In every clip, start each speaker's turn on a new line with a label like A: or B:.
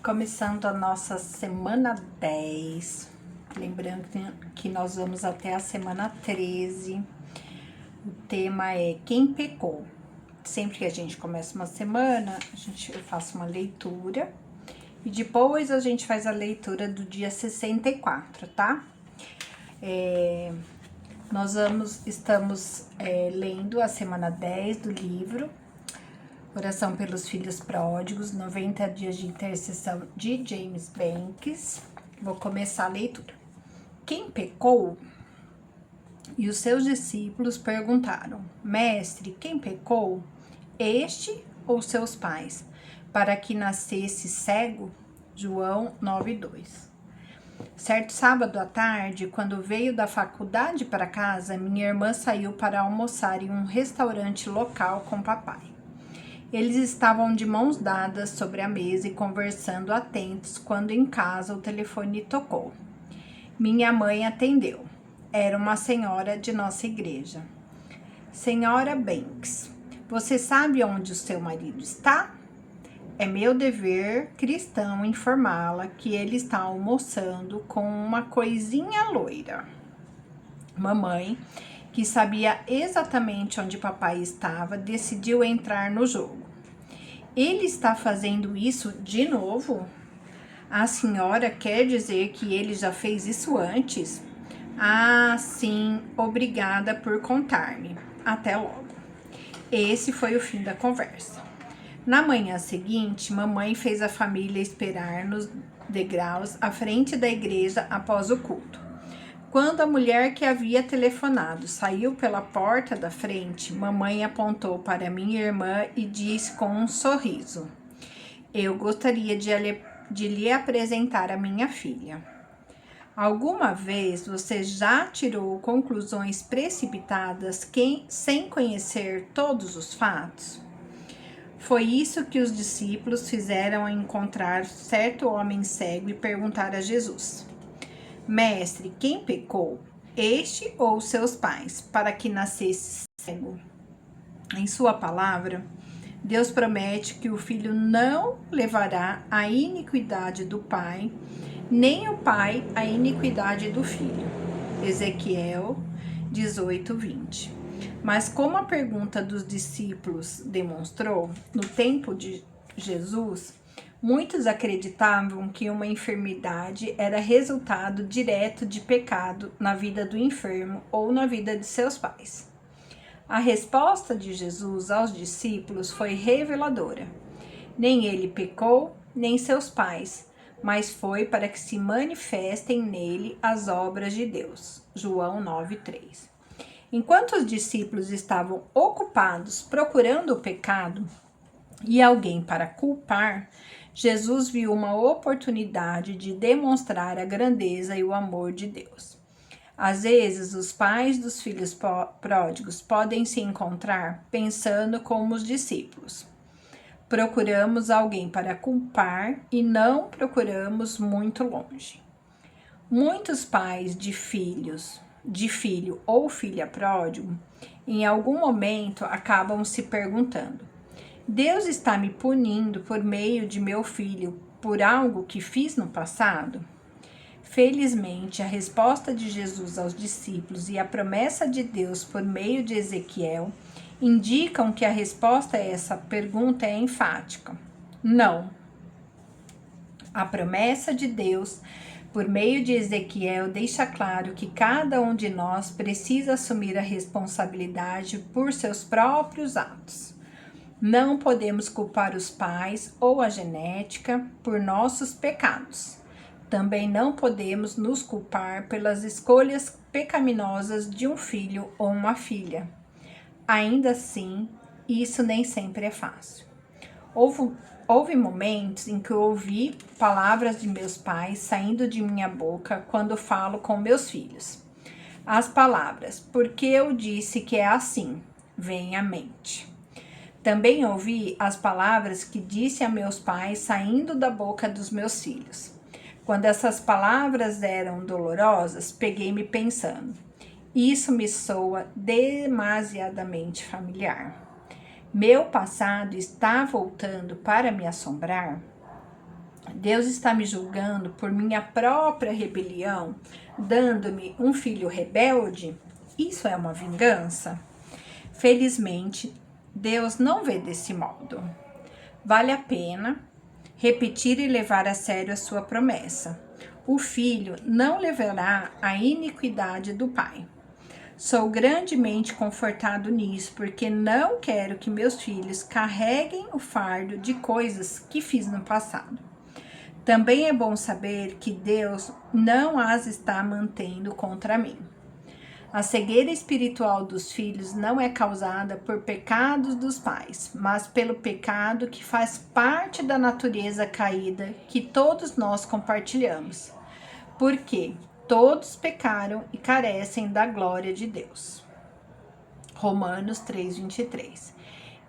A: Começando a nossa semana 10, lembrando que nós vamos até a semana 13. O tema é quem pecou. Sempre que a gente começa uma semana, eu faço uma leitura e depois a gente faz a leitura do dia 64, tá? Estamos lendo a semana 10 do livro Oração pelos Filhos Pródigos, 90 dias de intercessão de James Banks. Vou começar a leitura. Quem pecou? E os seus discípulos perguntaram: Mestre, quem pecou? Este ou seus pais, para que nascesse cego? João 9:2. Certo sábado à tarde, quando veio da faculdade para casa, minha irmã saiu para almoçar em um restaurante local com papai. Eles estavam de mãos dadas sobre a mesa e conversando atentos quando em casa o telefone tocou. Minha mãe atendeu. Era uma senhora de nossa igreja. Senhora Banks, você sabe onde o seu marido está? É meu dever cristão informá-la que ele está almoçando com uma coisinha loira. Mamãe, que sabia exatamente onde papai estava, decidiu entrar no jogo. Ele está fazendo isso de novo? A senhora quer dizer que ele já fez isso antes? Ah, sim, obrigada por contar-me. Até logo. Esse foi o fim da conversa. Na manhã seguinte, mamãe fez a família esperar nos degraus à frente da igreja após o culto. Quando a mulher que havia telefonado saiu pela porta da frente, mamãe apontou para minha irmã e disse com um sorriso: Eu gostaria de lhe apresentar a minha filha. Alguma vez você já tirou conclusões precipitadas sem conhecer todos os fatos? Foi isso que os discípulos fizeram ao encontrar certo homem cego e perguntar a Jesus: Mestre, quem pecou, este ou seus pais, para que nascesse cego? Em sua palavra, Deus promete que o filho não levará a iniquidade do pai, nem o pai a iniquidade do filho. Ezequiel 18:20. Mas como a pergunta dos discípulos demonstrou, no tempo de Jesus, muitos acreditavam que uma enfermidade era resultado direto de pecado na vida do enfermo ou na vida de seus pais. A resposta de Jesus aos discípulos foi reveladora. Nem ele pecou, nem seus pais, mas foi para que se manifestem nele as obras de Deus. João 9:3. Enquanto os discípulos estavam ocupados procurando o pecado e alguém para culpar, Jesus viu uma oportunidade de demonstrar a grandeza e o amor de Deus. Às vezes, os pais dos filhos pródigos podem se encontrar pensando como os discípulos. Procuramos alguém para culpar e não procuramos muito longe. Muitos pais de filho ou filha pródigo, em algum momento acabam se perguntando: Deus está me punindo por meio de meu filho por algo que fiz no passado? Felizmente, a resposta de Jesus aos discípulos e a promessa de Deus por meio de Ezequiel indicam que a resposta a essa pergunta é enfática: não. A promessa de Deus por meio de Ezequiel deixa claro que cada um de nós precisa assumir a responsabilidade por seus próprios atos. Não podemos culpar os pais ou a genética por nossos pecados. Também não podemos nos culpar pelas escolhas pecaminosas de um filho ou uma filha. Ainda assim, isso nem sempre é fácil. Houve momentos em que eu ouvi palavras de meus pais saindo de minha boca quando falo com meus filhos. As palavras, porque eu disse que é assim, vêm à mente. Também ouvi as palavras que disse a meus pais saindo da boca dos meus filhos. Quando essas palavras eram dolorosas, peguei-me pensando: isso me soa demasiadamente familiar. Meu passado está voltando para me assombrar? Deus está me julgando por minha própria rebelião, dando-me um filho rebelde? Isso é uma vingança? Felizmente, Deus não vê desse modo. Vale a pena repetir e levar a sério a sua promessa. O filho não levará a iniquidade do pai. Sou grandemente confortado nisso, porque não quero que meus filhos carreguem o fardo de coisas que fiz no passado. Também é bom saber que Deus não as está mantendo contra mim. A cegueira espiritual dos filhos não é causada por pecados dos pais, mas pelo pecado que faz parte da natureza caída que todos nós compartilhamos. Porque todos pecaram e carecem da glória de Deus. Romanos 3:23.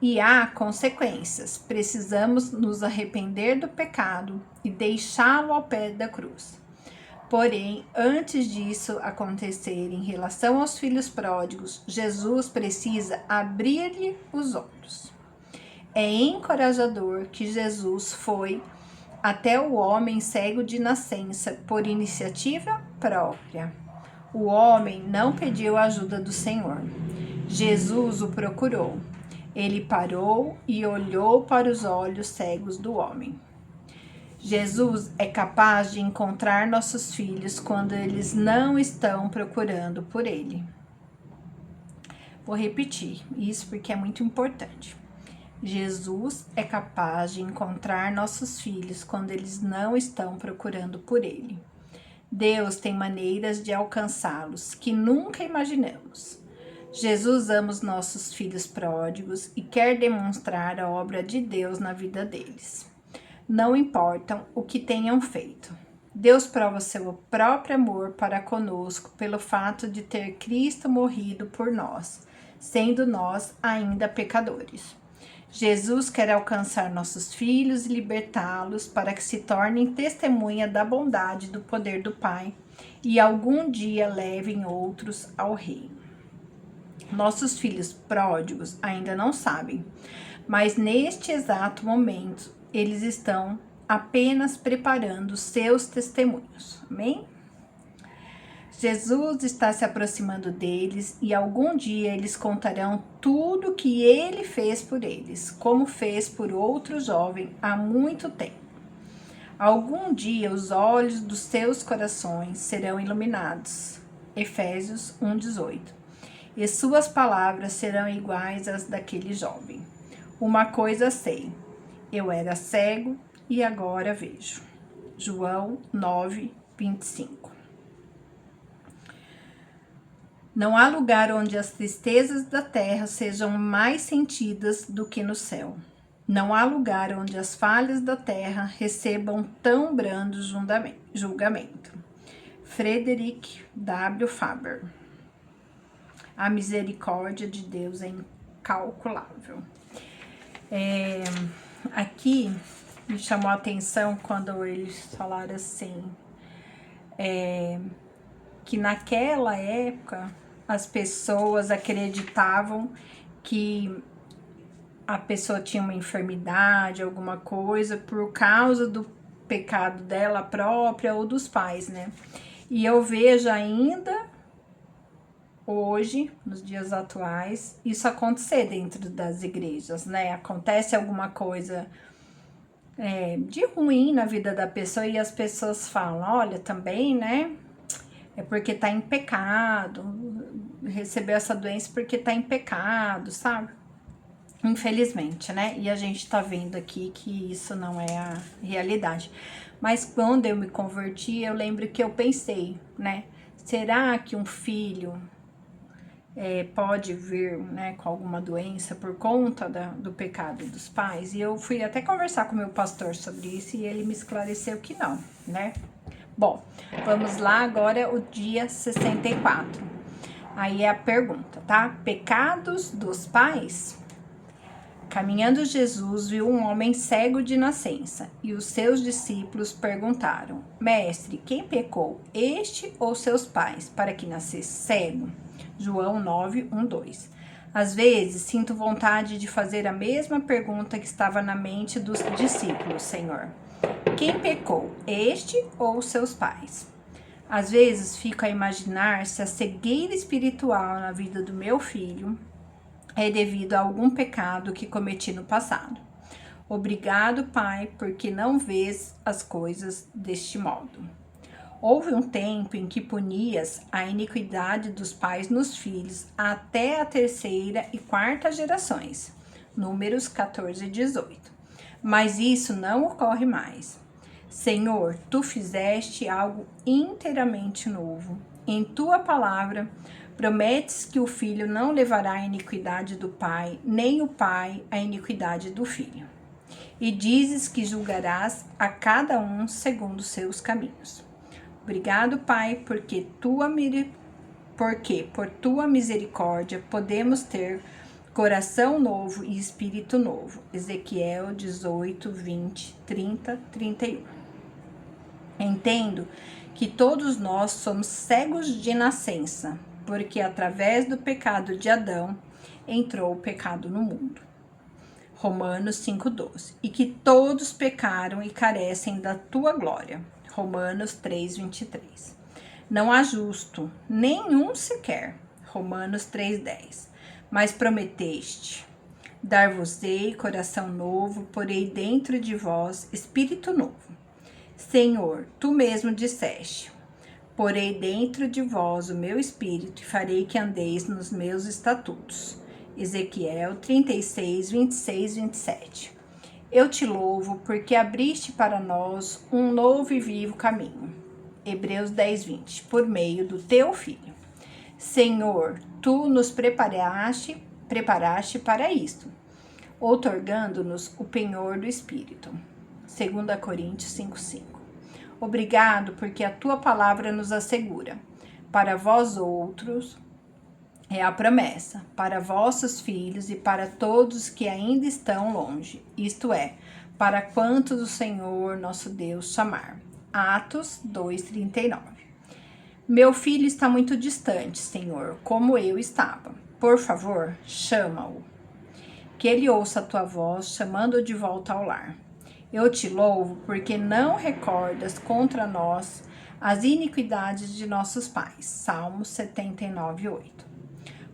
A: E há consequências. Precisamos nos arrepender do pecado e deixá-lo ao pé da cruz. Porém, antes disso acontecer em relação aos filhos pródigos, Jesus precisa abrir-lhe os olhos. É encorajador que Jesus foi até o homem cego de nascença por iniciativa própria. O homem não pediu a ajuda do Senhor. Jesus o procurou. Ele parou e olhou para os olhos cegos do homem. Jesus é capaz de encontrar nossos filhos quando eles não estão procurando por ele. Vou repetir isso porque é muito importante. Jesus é capaz de encontrar nossos filhos quando eles não estão procurando por ele. Deus tem maneiras de alcançá-los que nunca imaginamos. Jesus ama os nossos filhos pródigos e quer demonstrar a obra de Deus na vida deles. Não importam o que tenham feito. Deus prova seu próprio amor para conosco pelo fato de ter Cristo morrido por nós, sendo nós ainda pecadores. Jesus quer alcançar nossos filhos e libertá-los para que se tornem testemunha da bondade e do poder do Pai e algum dia levem outros ao reino. Nossos filhos pródigos ainda não sabem, mas neste exato momento eles estão apenas preparando seus testemunhos. Amém? Jesus está se aproximando deles e algum dia eles contarão tudo o que ele fez por eles, como fez por outro jovem há muito tempo. Algum dia os olhos dos seus corações serão iluminados. Efésios 1:18. E suas palavras serão iguais às daquele jovem. Uma coisa sei, eu era cego e agora vejo. João 9:25. Não há lugar onde as tristezas da terra sejam mais sentidas do que no céu. Não há lugar onde as falhas da terra recebam tão brando julgamento. Frederick W. Faber. A misericórdia de Deus é incalculável. Aqui me chamou a atenção quando eles falaram assim, que naquela época as pessoas acreditavam que a pessoa tinha uma enfermidade, alguma coisa, por causa do pecado dela própria ou dos pais, né? E eu vejo ainda hoje, nos dias atuais, isso acontecer dentro das igrejas, né? Acontece alguma coisa de ruim na vida da pessoa e as pessoas falam, olha, também, né? É porque tá em pecado, recebeu essa doença porque tá em pecado, sabe? Infelizmente, né? E a gente tá vendo aqui que isso não é a realidade. Mas quando eu me converti, eu lembro que eu pensei, né? Será que um filho pode vir, né, com alguma doença por conta do pecado dos pais? E eu fui até conversar com o meu pastor sobre isso e ele me esclareceu que não, né? Bom, vamos lá agora o dia 64. Aí é a pergunta, tá? Pecados dos pais? Caminhando Jesus viu um homem cego de nascença e os seus discípulos perguntaram, Mestre, quem pecou, este ou seus pais, para que nascesse cego? João 9:1-2. Às vezes sinto vontade de fazer a mesma pergunta que estava na mente dos discípulos, Senhor. Quem pecou, este ou seus pais? Às vezes fico a imaginar se a cegueira espiritual na vida do meu filho é devido a algum pecado que cometi no passado. Obrigado, Pai, porque não vês as coisas deste modo. Houve um tempo em que punias a iniquidade dos pais nos filhos até a terceira e quarta gerações. Números 14 e 18. Mas isso não ocorre mais. Senhor, tu fizeste algo inteiramente novo. Em tua palavra, prometes que o filho não levará a iniquidade do pai, nem o pai a iniquidade do filho. E dizes que julgarás a cada um segundo seus caminhos. Obrigado, Pai, porque por tua misericórdia podemos ter coração novo e espírito novo. Ezequiel 18, 20, 30, 31. Entendo que todos nós somos cegos de nascença, porque através do pecado de Adão entrou o pecado no mundo. Romanos 5,12. E que todos pecaram e carecem da tua glória. Romanos 3,23. Não há justo, nenhum sequer. Romanos 3,10. Mas prometeste: dar-vos-ei coração novo, porei dentro de vós espírito novo. Senhor, tu mesmo disseste: porei dentro de vós o meu espírito e farei que andeis nos meus estatutos. Ezequiel 36, 26, 27. Eu te louvo porque abriste para nós um novo e vivo caminho. Hebreus 10, 20. Por meio do teu Filho. Senhor, tu nos preparaste para isto, outorgando-nos o penhor do Espírito. 2 Coríntios 5, 5. Obrigado porque a tua palavra nos assegura. Para vós outros é a promessa, para vossos filhos e para todos que ainda estão longe, isto é, para quantos o Senhor nosso Deus chamar. Atos 2:39. Meu filho está muito distante, Senhor, como eu estava. Por favor, chama-o. Que ele ouça a tua voz, chamando-o de volta ao lar. Eu te louvo porque não recordas contra nós as iniquidades de nossos pais. Salmos 79:8.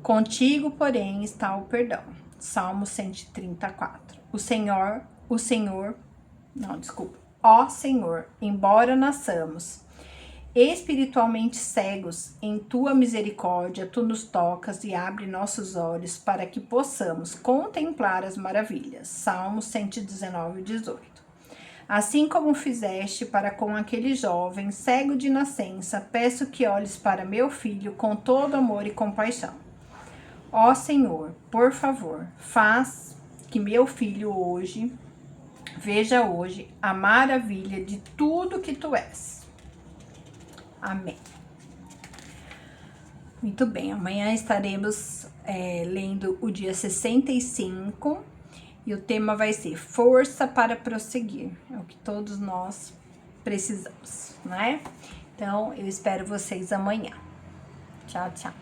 A: Contigo, porém, está o perdão. Salmo 134. Ó Senhor, embora nasçamos espiritualmente cegos, em tua misericórdia tu nos tocas e abre nossos olhos para que possamos contemplar as maravilhas. Salmo 119:18. Assim como fizeste para com aquele jovem cego de nascença, peço que olhes para meu filho com todo amor e compaixão. Ó Senhor, por favor, faz que meu filho veja hoje a maravilha de tudo que tu és. Amém. Muito bem, amanhã estaremos lendo o dia 65 e o tema vai ser força para prosseguir. É o que todos nós precisamos, né? Então, eu espero vocês amanhã. Tchau, tchau.